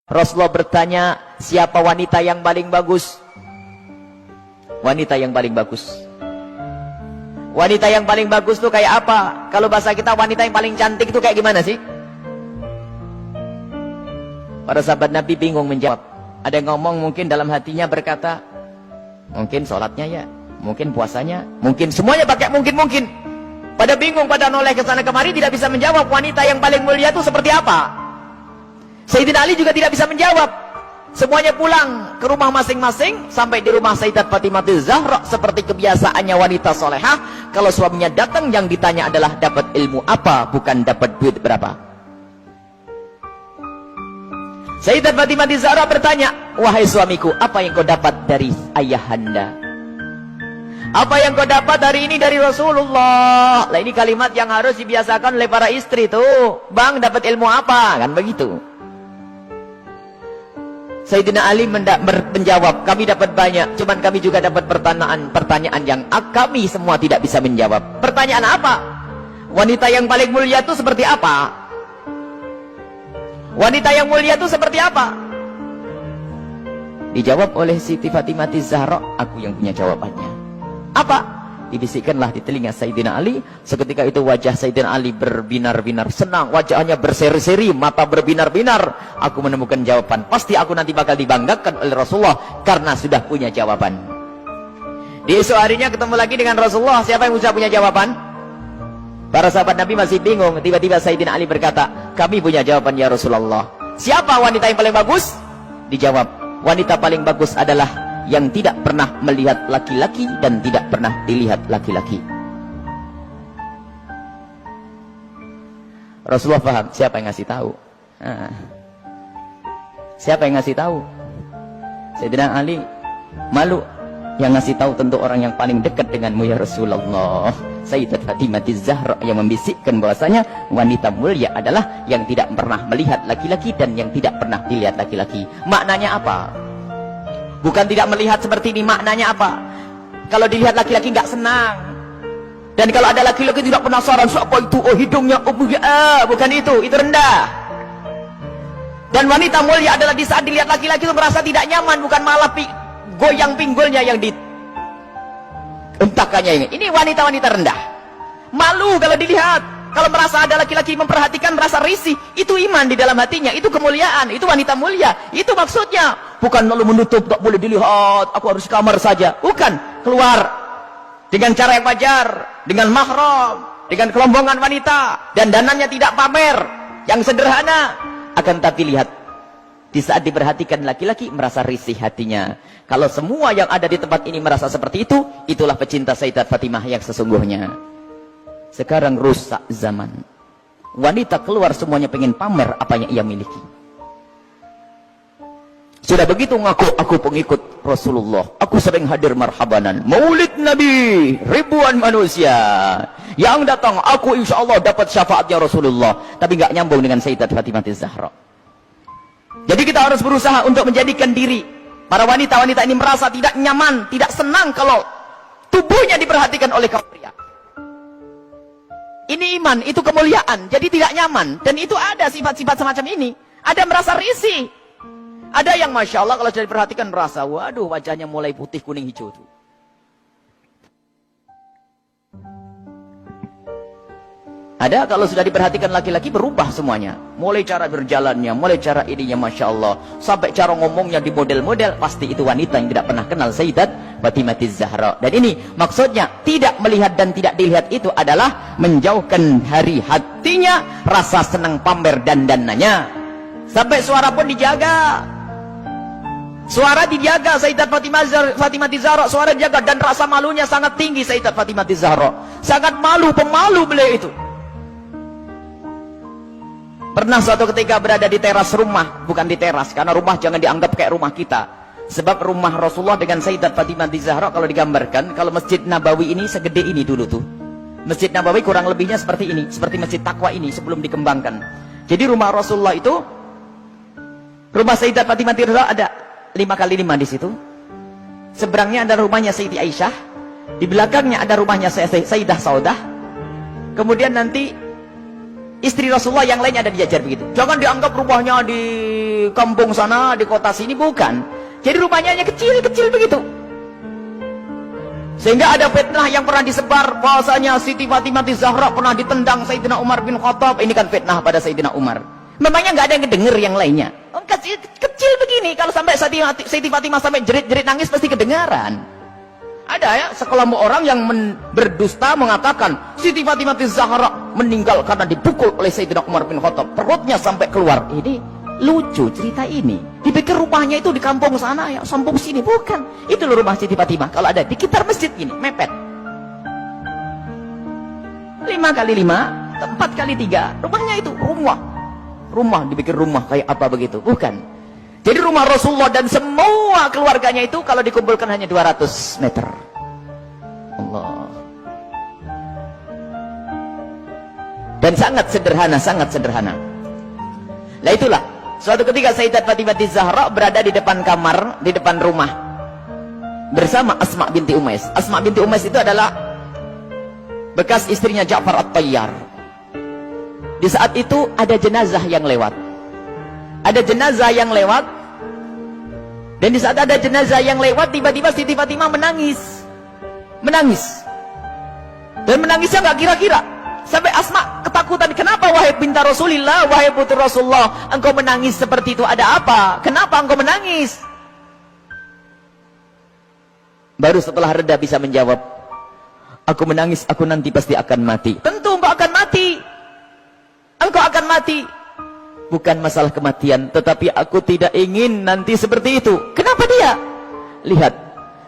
Rasulullah bertanya, siapa wanita yang paling bagus? Wanita yang paling bagus. Wanita yang paling bagus itu kayak apa? Kalau bahasa kita, wanita yang paling cantik itu kayak gimana sih? Para sahabat Nabi bingung menjawab. Ada yang ngomong mungkin dalam hatinya berkata, mungkin sholatnya ya, mungkin puasanya, mungkin semuanya pakai mungkin. Pada bingung, pada noleh ke sana kemari, tidak bisa menjawab wanita yang paling mulia itu seperti apa. Sayyidina Ali juga tidak bisa menjawab. Semuanya pulang ke rumah masing-masing. Sampai di rumah Sayyidat Fatimah Zahra, seperti kebiasaannya wanita solehah, kalau suaminya datang yang ditanya adalah dapat ilmu apa, bukan dapat duit berapa. Sayyidat Fatimah Zahra bertanya, wahai suamiku, apa yang kau dapat dari ayahanda? Apa yang kau dapat hari ini dari Rasulullah? Lah, ini kalimat yang harus dibiasakan oleh para istri tuh. Bang, dapat ilmu apa? Kan begitu. Sayyidina Ali menjawab, kami dapat banyak, cuman kami juga dapat pertanyaan yang kami semua tidak bisa menjawab. Pertanyaan apa? Wanita yang paling mulia itu seperti apa? Wanita yang mulia itu seperti apa? Dijawab oleh Siti Fatimah Zahra, aku yang punya jawabannya. Apa? Dibisikkanlah di telinga Sayyidina Ali. Seketika itu wajah Sayyidina Ali berbinar-binar senang, wajahnya berseri-seri, mata berbinar-binar. Aku menemukan jawaban. Pasti aku nanti bakal dibanggakan oleh Rasulullah karena sudah punya jawaban. Di esok harinya ketemu lagi dengan Rasulullah. Siapa yang sudah punya jawaban? Para sahabat Nabi masih bingung. Tiba-tiba Sayyidina Ali berkata, kami punya jawaban ya Rasulullah. Siapa wanita yang paling bagus? Dijawab, wanita paling bagus adalah yang tidak pernah melihat laki-laki dan tidak pernah dilihat laki-laki. Rasulullah paham siapa yang ngasih tahu. Siapa yang ngasih tahu? Sayyidina Ali malu. Yang ngasih tahu tentu orang yang paling dekat denganmu ya Rasulullah. Sayyidat Fatimah Zahra yang membisikkan bahwasanya wanita mulia adalah yang tidak pernah melihat laki-laki dan yang tidak pernah dilihat laki-laki. Maknanya apa? Bukan tidak melihat seperti ini, maknanya apa? Kalau dilihat laki-laki nggak senang. Dan kalau ada laki-laki tidak penasaran, siapa itu? Oh, hidungnya, oh bukan itu rendah. Dan wanita mulia adalah di saat dilihat laki-laki itu merasa tidak nyaman, bukan malah goyang pinggulnya yang dientakannya ini. Ini wanita-wanita rendah. Malu kalau dilihat. Kalau merasa ada laki-laki memperhatikan, merasa risih, itu iman di dalam hatinya, itu kemuliaan, itu wanita mulia, itu maksudnya. Bukan lalu menutup, tak boleh dilihat, aku harus kamar saja. Bukan, keluar dengan cara yang wajar, dengan mahram, dengan kelombongan wanita, dan danannya tidak pamer, yang sederhana. Akan tapi lihat, di saat diperhatikan laki-laki, merasa risih hatinya. Kalau semua yang ada di tempat ini merasa seperti itu, itulah pecinta Sayyidat Fatimah yang sesungguhnya. Sekarang rusak zaman. Wanita keluar semuanya pengen pamer apa yang ia miliki. Sudah begitu ngaku, aku pengikut Rasulullah. Aku sering hadir marhabanan. Maulid Nabi, ribuan manusia yang datang. Aku insya Allah dapat syafaatnya Rasulullah. Tapi nggak nyambung dengan Sayyidat Fatimah Zahra. Jadi kita harus berusaha untuk menjadikan diri para wanita-wanita ini merasa tidak nyaman, tidak senang kalau tubuhnya diperhatikan oleh kaum pria. Ini iman, itu kemuliaan, jadi tidak nyaman. Dan itu ada sifat-sifat semacam ini. Ada merasa risih. Ada yang Masya Allah kalau sudah diperhatikan merasa, waduh wajahnya mulai putih, kuning, hijau tuh. Ada kalau sudah diperhatikan laki-laki berubah semuanya. Mulai cara berjalannya, mulai cara ininya Masya Allah. Sampai cara ngomongnya di model-model, pasti itu wanita yang tidak pernah kenal Sayyidat Fatimah Zahra. Dan ini maksudnya tidak melihat dan tidak dilihat itu adalah menjauhkan hari hatinya, rasa senang pamer dan dananya. Sampai suara pun dijaga. Suara dijaga Sayyidat Fatimah Zahra, suara dijaga dan rasa malunya sangat tinggi Sayyidat Fatimah Zahra. Sangat malu, pemalu beliau itu. Pernah suatu ketika berada di teras rumah, bukan di teras, karena rumah jangan dianggap kayak rumah kita. Sebab rumah Rasulullah dengan Sayyidat Fatimah Zahra kalau digambarkan, kalau Masjid Nabawi ini segede ini dulu tuh. Masjid Nabawi kurang lebihnya seperti ini, seperti Masjid Taqwa ini sebelum dikembangkan. Jadi rumah Rasulullah itu, rumah Sayyidat Fatimah Zahra ada 5x5 di situ. Seberangnya ada rumahnya Sayyidi Aisyah, di belakangnya ada rumahnya Sayyidah Saudah. Kemudian nanti istri Rasulullah yang lainnya ada diajar begitu. Jangan dianggap rumahnya di kampung sana, di kota sini, bukan. Jadi rumahnya hanya kecil-kecil begitu. Sehingga ada fitnah yang pernah disebar bahwasanya Siti Fatimah Zahra pernah ditendang Sayyidina Umar bin Khattab. Ini kan fitnah pada Sayyidina Umar. Memangnya nggak ada yang dengar yang lainnya. Kecil, kecil begini, kalau sampai Siti Fatimah sampai jerit-jerit nangis pasti kedengaran. Ada ya sekelompok orang yang berdusta mengatakan Siti Fatimah Zahra meninggal karena dipukul oleh Sayyidina Umar bin Khattab, perutnya sampai keluar. Ini lucu cerita ini. Dipikir rumahnya itu di kampung sana ya, kampung sini, bukan. Itu loh rumah Siti Fatimah. Kalau ada di sekitar masjid ini, mepet. 5 kali 5, 4 kali 3, rumahnya itu rumah dipikir rumah kayak apa begitu, bukan. Jadi rumah Rasulullah dan semua keluarganya itu kalau dikumpulkan hanya 200 meter. Allah. Dan sangat sederhana, sangat sederhana. Nah itulah, suatu ketika Sayyidat Fatimah Zahra berada di depan kamar, di depan rumah bersama Asma binti Umais. Asma binti Umais itu adalah bekas istrinya Ja'far At-Tayyar. Di saat itu ada jenazah yang lewat. Ada jenazah yang lewat, dan di saat ada jenazah yang lewat, tiba-tiba Siti Fatimah menangis, dan menangisnya nggak kira-kira, sampai Asma ketakutan. Kenapa wahai binti Rasulillah, wahai putri Rasulullah, engkau menangis seperti itu? Ada apa? Kenapa engkau menangis? Baru setelah reda bisa menjawab, aku menangis, aku nanti pasti akan mati. Tentu engkau akan mati, engkau akan mati. Bukan masalah kematian, tetapi aku tidak ingin nanti seperti itu. Kenapa dia? Lihat,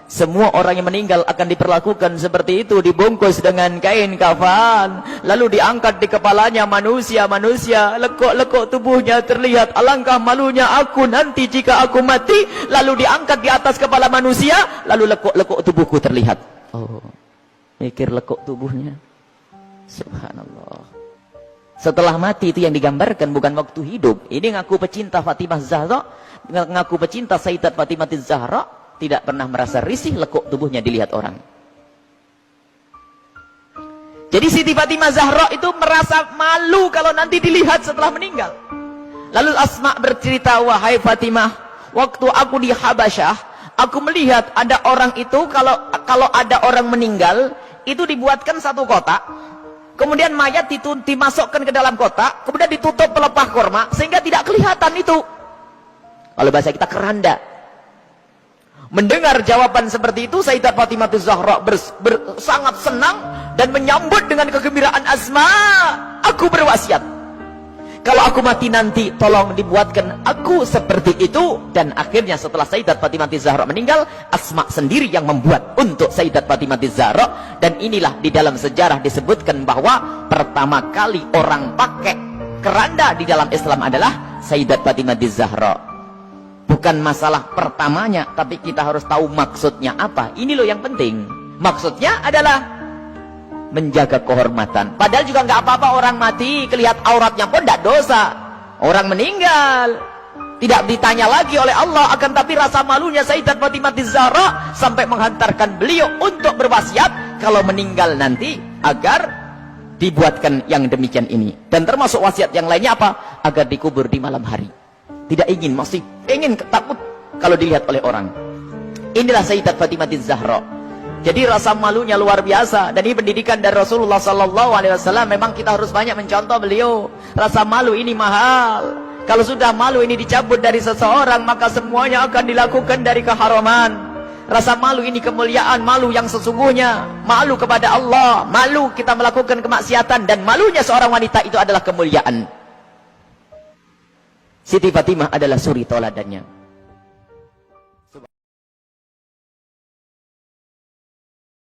semua orang yang meninggal akan diperlakukan seperti itu, dibungkus dengan kain kafan, lalu diangkat di kepalanya manusia, lekuk-lekuk tubuhnya terlihat. Alangkah malunya aku nanti jika aku mati, lalu diangkat di atas kepala manusia, lalu lekuk-lekuk tubuhku terlihat. Oh, mikir lekuk tubuhnya. Subhanallah. Setelah mati itu yang digambarkan, bukan waktu hidup. Ini ngaku pecinta Fatimah Zahra, ngaku pecinta Sayyidat Fatimah Zahra, tidak pernah merasa risih lekuk tubuhnya dilihat orang. Jadi Siti Fatimah Zahra itu merasa malu kalau nanti dilihat setelah meninggal. Lalu Asma bercerita, wahai Fatimah, waktu aku di Habasyah, aku melihat ada orang itu, kalau ada orang meninggal, itu dibuatkan satu kotak. Kemudian mayat dimasukkan ke dalam kotak, kemudian ditutup pelepah korma, sehingga tidak kelihatan itu. Kalau bahasa kita keranda. Mendengar jawaban seperti itu, Sayyidat Fatimah Zahra sangat senang dan menyambut dengan kegembiraan. Asma, aku berwasiat, kalau aku mati nanti, tolong dibuatkan aku seperti itu. Dan akhirnya setelah Sayyidat Fatimah Zahra meninggal, Asma sendiri yang membuat untuk Sayyidat Fatimah Zahra. Dan inilah di dalam sejarah disebutkan bahwa pertama kali orang pakai keranda di dalam Islam adalah Sayyidat Fatimah Zahra. Bukan masalah pertamanya, tapi kita harus tahu maksudnya apa. Ini loh yang penting. Maksudnya adalah menjaga kehormatan. Padahal juga nggak apa-apa orang mati, kelihat auratnya pun tidak dosa. Orang meninggal tidak ditanya lagi oleh Allah. Akan tapi rasa malunya Sayyidat Fatimah Zahra sampai menghantarkan beliau untuk berwasiat kalau meninggal nanti agar dibuatkan yang demikian ini. Dan termasuk wasiat yang lainnya apa? Agar dikubur di malam hari. Tidak ingin, masih ingin, takut kalau dilihat oleh orang. Inilah Sayyidat Fatimah Zahra. Jadi rasa malunya luar biasa. Dan ini pendidikan dari Rasulullah SAW. Memang kita harus banyak mencontoh beliau. Rasa malu ini mahal. Kalau sudah malu ini dicabut dari seseorang, maka semuanya akan dilakukan dari keharaman. Rasa malu ini kemuliaan, malu yang sesungguhnya. Malu kepada Allah, malu kita melakukan kemaksiatan. Dan malunya seorang wanita itu adalah kemuliaan. Siti Fatimah adalah suri toladannya.